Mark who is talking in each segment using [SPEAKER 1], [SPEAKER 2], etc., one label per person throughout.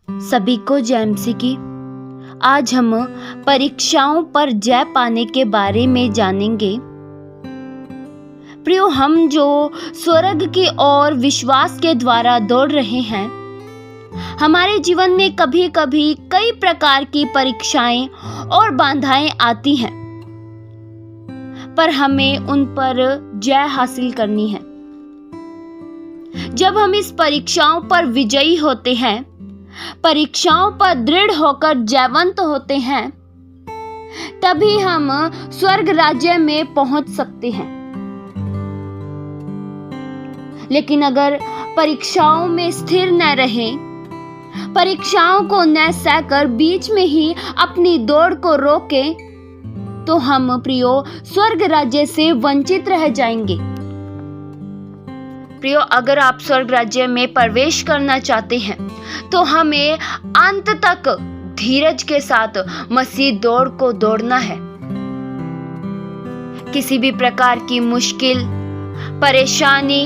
[SPEAKER 1] सभी को जय एमसी की। आज हम परीक्षाओं पर जय पाने के बारे में जानेंगे। प्रियो, हम जो स्वर्ग की ओर विश्वास के द्वारा दौड़ रहे हैं, हमारे जीवन में कभी कभी कई प्रकार की परीक्षाएं और बाधाएं आती हैं, पर हमें उन पर जय हासिल करनी है। जब हम इस परीक्षाओं पर विजयी होते हैं, परीक्षाओं पर दृढ़ होकर जयवंत होते हैं, तभी हम स्वर्ग राज्य में पहुंच सकते हैं। लेकिन अगर परीक्षाओं में स्थिर न रहें, परीक्षाओं को न सहकर बीच में ही अपनी दौड़ को रोकें, तो हम प्रियो स्वर्ग राज्य से वंचित रह जाएंगे। प्रियो, अगर आप स्वर्ग राज्य में प्रवेश करना चाहते हैं, तो हमें अंत तक धीरज के साथ मसीह दौड़ को दौड़ना है। किसी भी प्रकार की मुश्किल, परेशानी,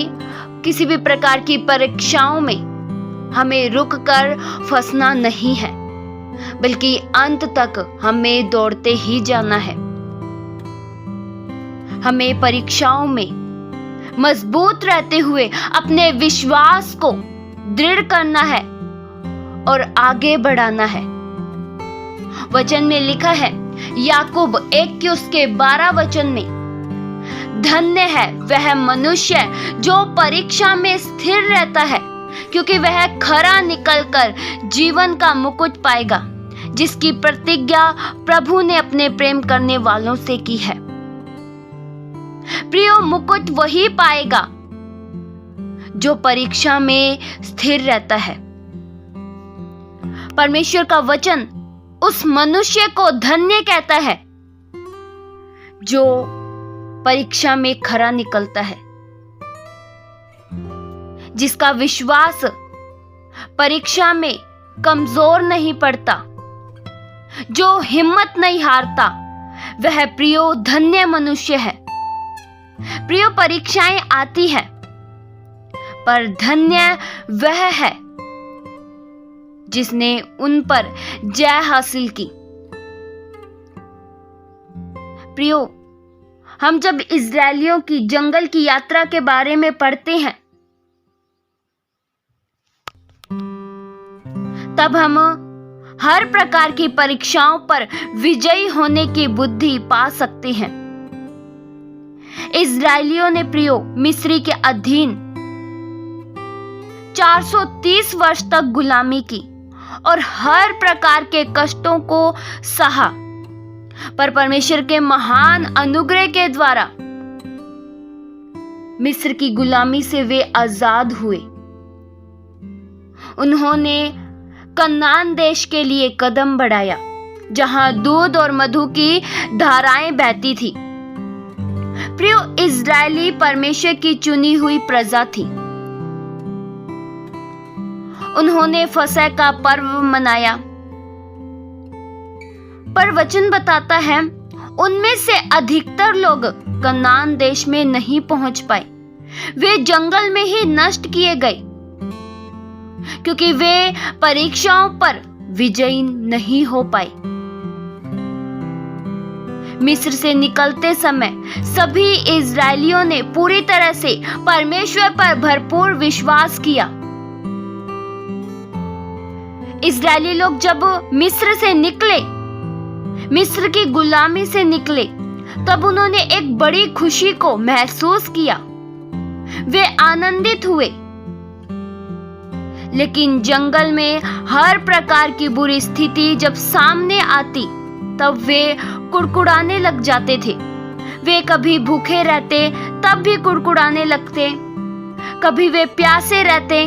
[SPEAKER 1] किसी भी प्रकार की परीक्षाओं में हमें रुककर फंसना नहीं है, बल्कि अंत तक हमें दौड़ते ही जाना है। हमें परीक्षाओं में मजबूत रहते हुए अपने विश्वास को दृढ़ करना है और आगे बढ़ाना है। वचन में लिखा है, याकूब 1:12 में, धन्य है वह मनुष्य जो परीक्षा में स्थिर रहता है, क्योंकि वह खरा निकलकर जीवन का मुकुट पाएगा, जिसकी प्रतिज्ञा प्रभु ने अपने प्रेम करने वालों से की है। प्रियो, मुकुट वही पाएगा जो परीक्षा में स्थिर रहता है। परमेश्वर का वचन उस मनुष्य को धन्य कहता है जो परीक्षा में खरा निकलता है, जिसका विश्वास परीक्षा में कमजोर नहीं पड़ता, जो हिम्मत नहीं हारता, वह प्रियो धन्य मनुष्य है। प्रियो, परीक्षाएं आती है, पर धन्य वह है जिसने उन पर जय हासिल की। प्रियो, हम जब इजरायलियों की जंगल की यात्रा के बारे में पढ़ते हैं, तब हम हर प्रकार की परीक्षाओं पर विजयी होने की बुद्धि पा सकते हैं। इजरायलियों ने प्रियो मिस्री के अधीन 430 वर्ष तक गुलामी की और हर प्रकार के कष्टों को सहा, पर परमेश्वर के महान अनुग्रह के द्वारा मिस्र की गुलामी से वे आजाद हुए। उन्होंने कनान देश के लिए कदम बढ़ाया, जहां दूध और मधु की धाराएं बहती थी। प्रियो, इजरायली परमेश्वर की चुनी हुई प्रजा थी। उन्होंने फसह का पर्व मनाया, पर वचन बताता है उनमें से अधिकतर लोग कनान देश में नहीं पहुंच पाए। वे जंगल में ही नष्ट किए गए, क्योंकि वे परीक्षाओं पर विजयी नहीं हो पाए। मिस्र से निकलते समय सभी इजरायलियों ने पूरी तरह से परमेश्वर पर भरपूर विश्वास किया। इजरायली लोग जब मिस्र से निकले, मिस्र की गुलामी से निकले, तब उन्होंने एक बड़ी खुशी को महसूस किया। वे आनंदित हुए। लेकिन जंगल में हर प्रकार की बुरी स्थिति जब सामने आती, तब वे कुड़कुड़ाने लग जाते थे। वे कभी भूखे रहते, तब भी कुड़कुड़ाने लगते। कभी वे प्यासे रहते,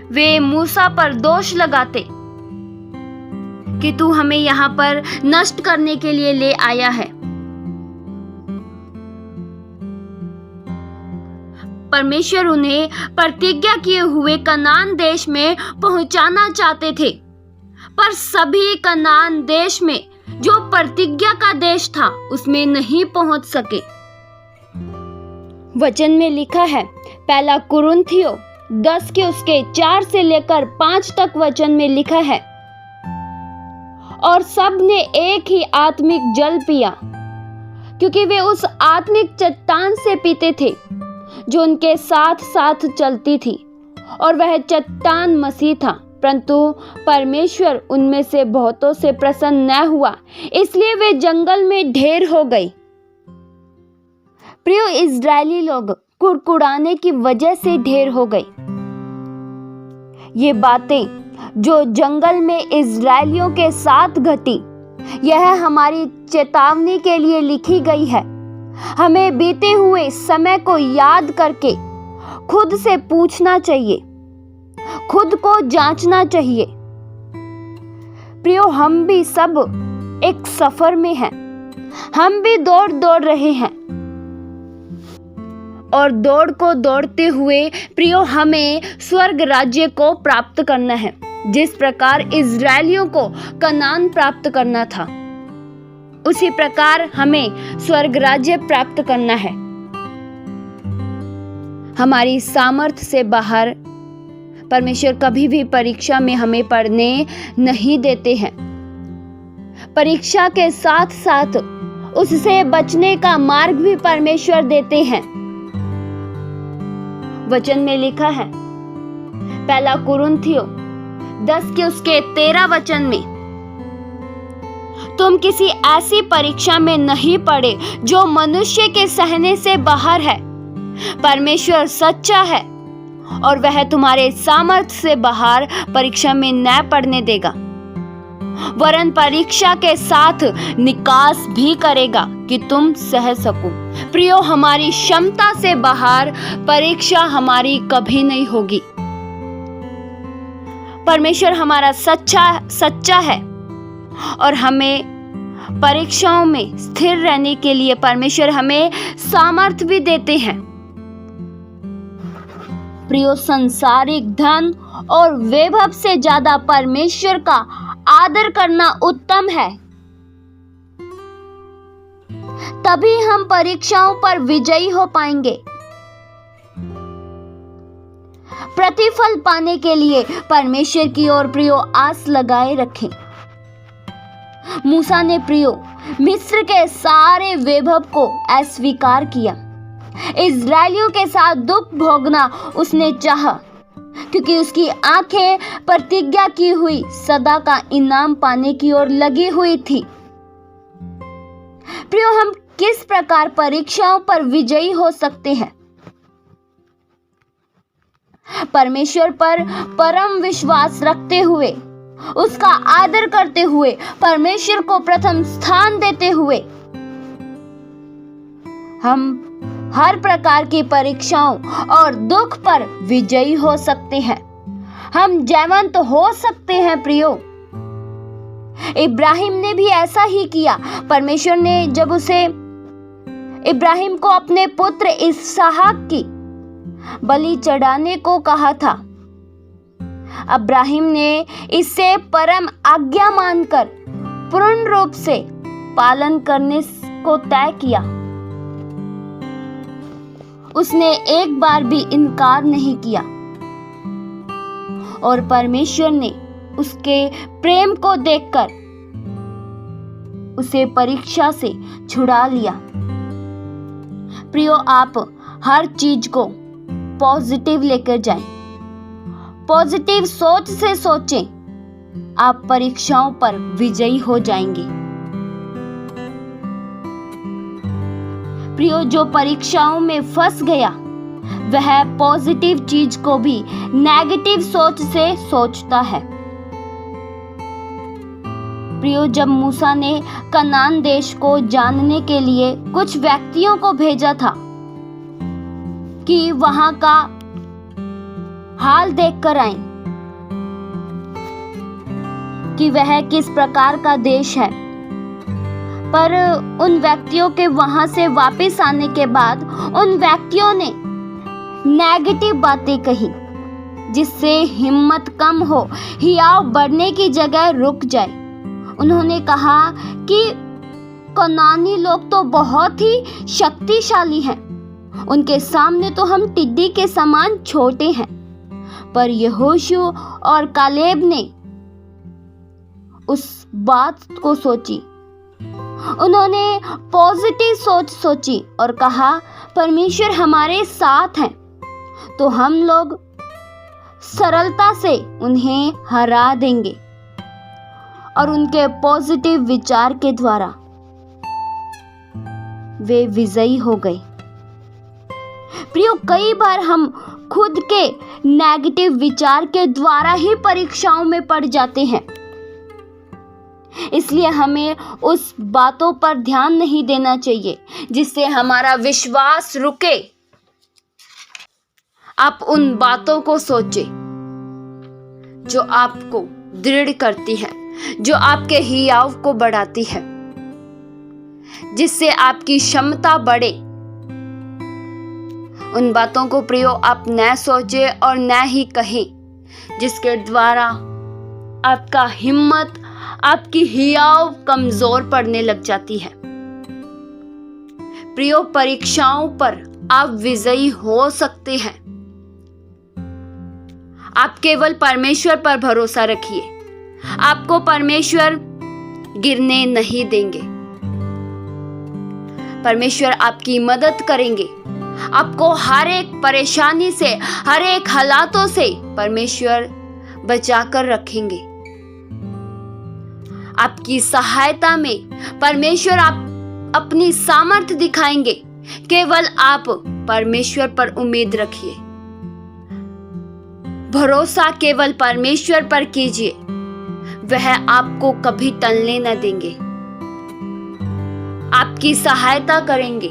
[SPEAKER 1] वे मूसा पर दोष लगाते कि तू हमें यहाँ पर नष्ट करने के लिए ले आया है। परमेश्वर उन्हें प्रतिज्ञा किए हुए कनान देश में पहुंचाना चाहते थे, पर सभी कनान देश में जो प्रतिज्ञा का देश था, उसमें नहीं पहुंच सके। वचन में लिखा है, 1 कुरिन्थियों 10 के उसके 4 से लेकर 5 तक वचन में लिखा है, और सब ने एक ही आत्मिक जल पिया, क्योंकि वे उस आत्मिक चट्टान से पीते थे जो उनके साथ साथ चलती थी, और वह चट्टान मसीह था। परंतु परमेश्वर उनमें से बहुतों से प्रसन्न न हुआ, इसलिए वे जंगल में ढेर हो गई। प्रियो, इजरायली लोग कुड़कुड़ाने की वजह से ढेर हो गई। ये बातें जो जंगल में इजरायलियों के साथ घटी, यह हमारी चेतावनी के लिए लिखी गई है। हमें बीते हुए समय को याद करके खुद से पूछना चाहिए, खुद को जांचना चाहिए। प्रियो, हम भी सब एक सफर में हैं। हम भी दौड़ रहे हैं, और दौड़ को दौड़ते हुए प्रियो हमें स्वर्ग राज्य को प्राप्त करना है। जिस प्रकार इजरायलियों को कनान प्राप्त करना था, उसी प्रकार हमें स्वर्ग राज्य प्राप्त करना है। हमारी सामर्थ्य से बाहर परमेश्वर कभी भी परीक्षा में हमें पढ़ने नहीं देते हैं। परीक्षा के साथ साथ उससे बचने का मार्ग भी परमेश्वर देते हैं। वचन में लिखा है, पहला कुरिन्थियों 10 के उसके 13 वचन में, तुम किसी ऐसी परीक्षा में नहीं पड़े जो मनुष्य के सहने से बाहर है। परमेश्वर सच्चा है और वह तुम्हारे सामर्थ्य से बाहर परीक्षा में न पड़ने देगा, वरन परीक्षा के साथ निकास भी करेगा कि तुम सह सको। प्रियो, हमारी क्षमता से बाहर परीक्षा हमारी कभी नहीं होगी। परमेश्वर हमारा सच्चा है, और हमें परीक्षाओं में स्थिर रहने के लिए परमेश्वर हमें सामर्थ्य भी देते हैं। प्रियो, संसारिक धन और वैभव से ज्यादा परमेश्वर का आदर करना उत्तम है। तभी हम परीक्षाओं पर विजयी हो पाएंगे। प्रतिफल पाने के लिए परमेश्वर की ओर प्रियो आस लगाए रखें। मूसा ने प्रियो मिस्र के सारे वैभव को अस्वीकार किया। इजरायलियों के साथ दुख भोगना उसने चाहा, क्योंकि उसकी आंखें प्रतिज्ञा की हुई सदा का इनाम पाने की ओर लगी हुई थी। प्रियो, हम किस प्रकार परीक्षाओं पर विजयी हो सकते हैं? परमेश्वर पर परम विश्वास रखते हुए, उसका आदर करते हुए, परमेश्वर को प्रथम स्थान देते हुए हम हर प्रकार की परीक्षाओं और दुख पर विजयी हो सकते हैं। हम जयवंत हो सकते हैं। प्रियो, इब्राहिम ने भी ऐसा ही किया। परमेश्वर ने जब इब्राहिम को अपने पुत्र इसहाक की बलि चढ़ाने को कहा था, इब्राहिम ने इसे परम आज्ञा मानकर पूर्ण रूप से पालन करने को तय किया। उसने एक बार भी इनकार नहीं किया, और परमेश्वर ने उसके प्रेम को देखकर उसे परीक्षा से छुड़ा लिया। प्रियो, आप हर चीज को पॉजिटिव लेकर जाएं, पॉजिटिव सोच से सोचें, आप परीक्षाओं पर विजयी हो जाएंगे। प्रियो, जो परीक्षाओं में फंस गया वह पॉजिटिव चीज को भी नेगेटिव सोच से सोचता है। प्रियो, जब मूसा ने कनान देश को जानने के लिए कुछ व्यक्तियों को भेजा था कि वहां का हाल देखकर आएं कि वह किस प्रकार का देश है, पर उन व्यक्तियों के वहां से वापस आने के बाद उन व्यक्तियों ने नेगेटिव बातें कही, जिससे हिम्मत कम हो, हियाव बढ़ने की जगह रुक जाए। उन्होंने कहा कि कनानी लोग तो बहुत ही शक्तिशाली हैं, उनके सामने तो हम टिड्डी के समान छोटे हैं। पर यहोशू और कालेब ने उस बात को सोची। उन्होंने पॉजिटिव सोच सोची और कहा, परमेश्वर हमारे साथ हैं तो हम लोग सरलता से उन्हें हरा देंगे। और उनके पॉजिटिव विचार के द्वारा वे विजयी हो गए। प्रियो, कई बार हम खुद के नेगेटिव विचार के द्वारा ही परीक्षाओं में पड़ जाते हैं, इसलिए हमें उस बातों पर ध्यान नहीं देना चाहिए जिससे हमारा विश्वास रुके। आप उन बातों को सोचें जो आपको दृढ़ करती है, जो आपके हियाव को बढ़ाती है, जिससे आपकी क्षमता बढ़े। उन बातों को प्रियो आप न सोचे और न ही कहें जिसके द्वारा आपका हिम्मत, आपकी हियाव कमजोर पड़ने लग जाती है। प्रियो, परीक्षाओं पर आप विजयी हो सकते हैं। आप केवल परमेश्वर पर भरोसा रखिए। आपको परमेश्वर गिरने नहीं देंगे। परमेश्वर आपकी मदद करेंगे। आपको हर एक परेशानी से, हर एक हालातों से परमेश्वर बचाकर रखेंगे। आपकी सहायता में परमेश्वर आप अपनी सामर्थ्य दिखाएंगे। केवल आप परमेश्वर पर उम्मीद रखिए। भरोसा केवल परमेश्वर पर कीजिए। वह आपको कभी टलने न देंगे, आपकी सहायता करेंगे।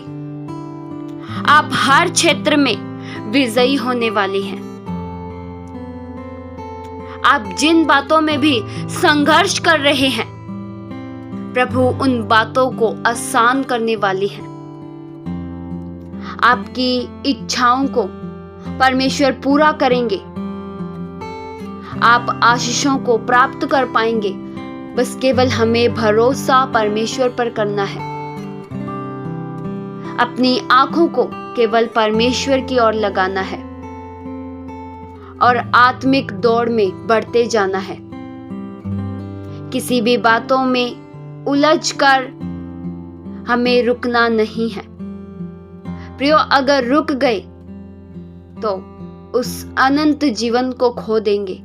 [SPEAKER 1] आप हर क्षेत्र में विजयी होने वाले हैं। आप जिन बातों में भी संघर्ष कर रहे हैं, प्रभु उन बातों को आसान करने वाली है। आपकी इच्छाओं को परमेश्वर पूरा करेंगे। आप आशीषों को प्राप्त कर पाएंगे। बस केवल हमें भरोसा परमेश्वर पर करना है। अपनी आंखों को केवल परमेश्वर की ओर लगाना है और आत्मिक दौड़ में बढ़ते जाना है। किसी भी बातों में उलझकर हमें रुकना नहीं है। प्रियो, अगर रुक गए तो उस अनंत जीवन को खो देंगे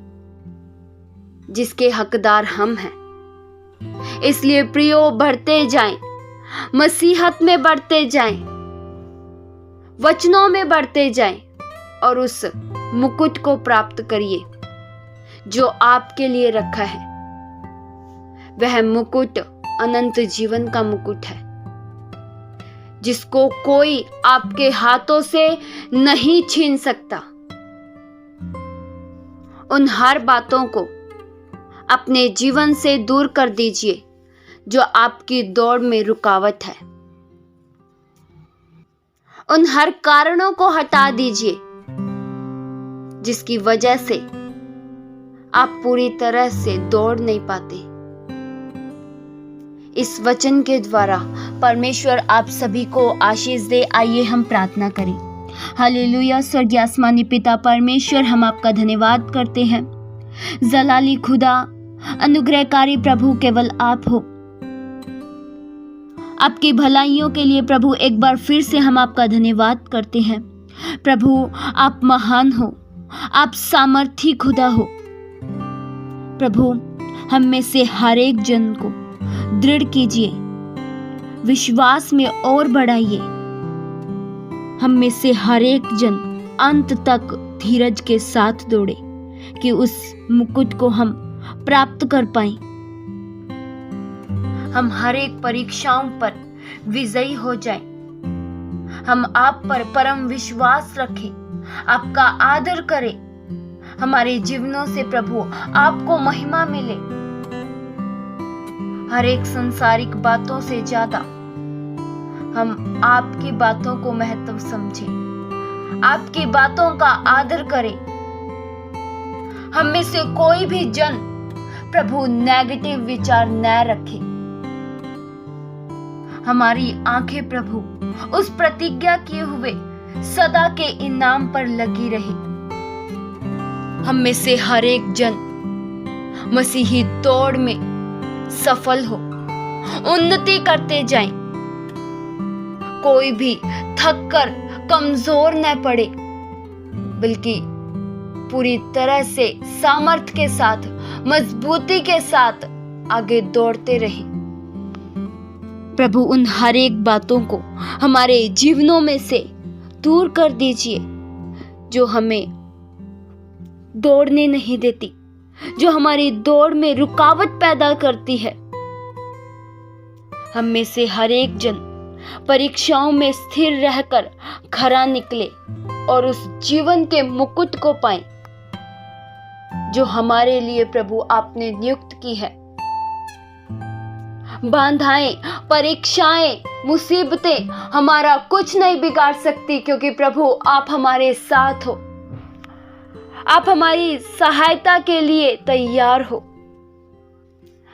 [SPEAKER 1] जिसके हकदार हम हैं। इसलिए प्रियो, बढ़ते जाएं, मसीहत में बढ़ते जाएं, वचनों में बढ़ते जाएं और उस मुकुट को प्राप्त करिए जो आपके लिए रखा है। वह मुकुट अनंत जीवन का मुकुट है जिसको कोई आपके हाथों से नहीं छीन सकता। उन हर बातों को अपने जीवन से दूर कर दीजिए जो आपकी दौड़ में रुकावट है। उन हर कारणों को हटा दीजिए जिसकी वजह से आप पूरी तरह से दौड़ नहीं पाते। इस वचन के द्वारा परमेश्वर आप सभी को आशीष दे। आइए हम प्रार्थना करें। हालेलुया। स्वर्गीय आसमानी पिता परमेश्वर, हम आपका धन्यवाद करते हैं। जलाली खुदा, अनुग्रहकारी प्रभु, केवल आप हो। आपकी भलाइयों के लिए प्रभु एक बार फिर से हम आपका धन्यवाद करते हैं। प्रभु, आप महान हो, आप सामर्थी खुदा हो। प्रभु, हम में से हर एक जन को दृढ़ कीजिए, विश्वास में और बढ़ाइए। हम में से हर एक जन अंत तक धीरज के साथ दौड़े कि उस मुकुट को हम प्राप्त कर पाएं। हम हर एक परीक्षाओं पर विजयी हो जाएं। हम आप पर परम विश्वास रखें, आपका आदर करें। हमारे जीवनों से प्रभु आपको महिमा मिले। हर एक संसारिक बातों से ज्यादा हम आपकी बातों को महत्व समझें, आपकी बातों का आदर करें। हम में से कोई भी जन प्रभु नेगेटिव विचार न रखे। हमारी आंखें प्रभु उस प्रतिज्ञा किए हुए सदा के इनाम पर लगी रहे। हम में से हर एक जन मसीही दौड़ में सफल हो, उन्नति करते जाएं। कोई भी थक कर कमजोर न पड़े, बल्कि पूरी तरह से सामर्थ्य के साथ, मजबूती के साथ आगे दौड़ते रहें। प्रभु उन हर एक बातों को हमारे जीवनों में से दूर कर दीजिए जो हमें दौड़ने नहीं देती, जो हमारी दौड़ में रुकावट पैदा करती है। हम में से हर एक जन परीक्षाओं में स्थिर रहकर खरा निकले और उस जीवन के मुकुट को पाएं जो हमारे लिए प्रभु आपने नियुक्त की है। बाधाएं, परीक्षाएं, मुसीबतें हमारा कुछ नहीं बिगाड़ सकती, क्योंकि प्रभु आप हमारे साथ हो। आप हमारी सहायता के लिए तैयार हो।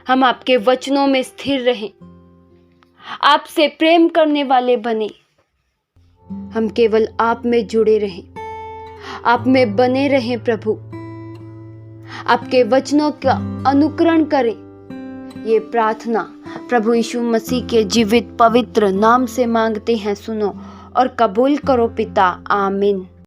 [SPEAKER 1] हम आपके वचनों में स्थिर रहें, आपसे प्रेम करने वाले बने। हम केवल आप में जुड़े रहें, आप में बने रहें। प्रभु आपके वचनों का अनुकरण करें। ये प्रार्थना प्रभु यीशु मसीह के जीवित पवित्र नाम से मांगते हैं। सुनो और कबूल करो पिता। आमीन।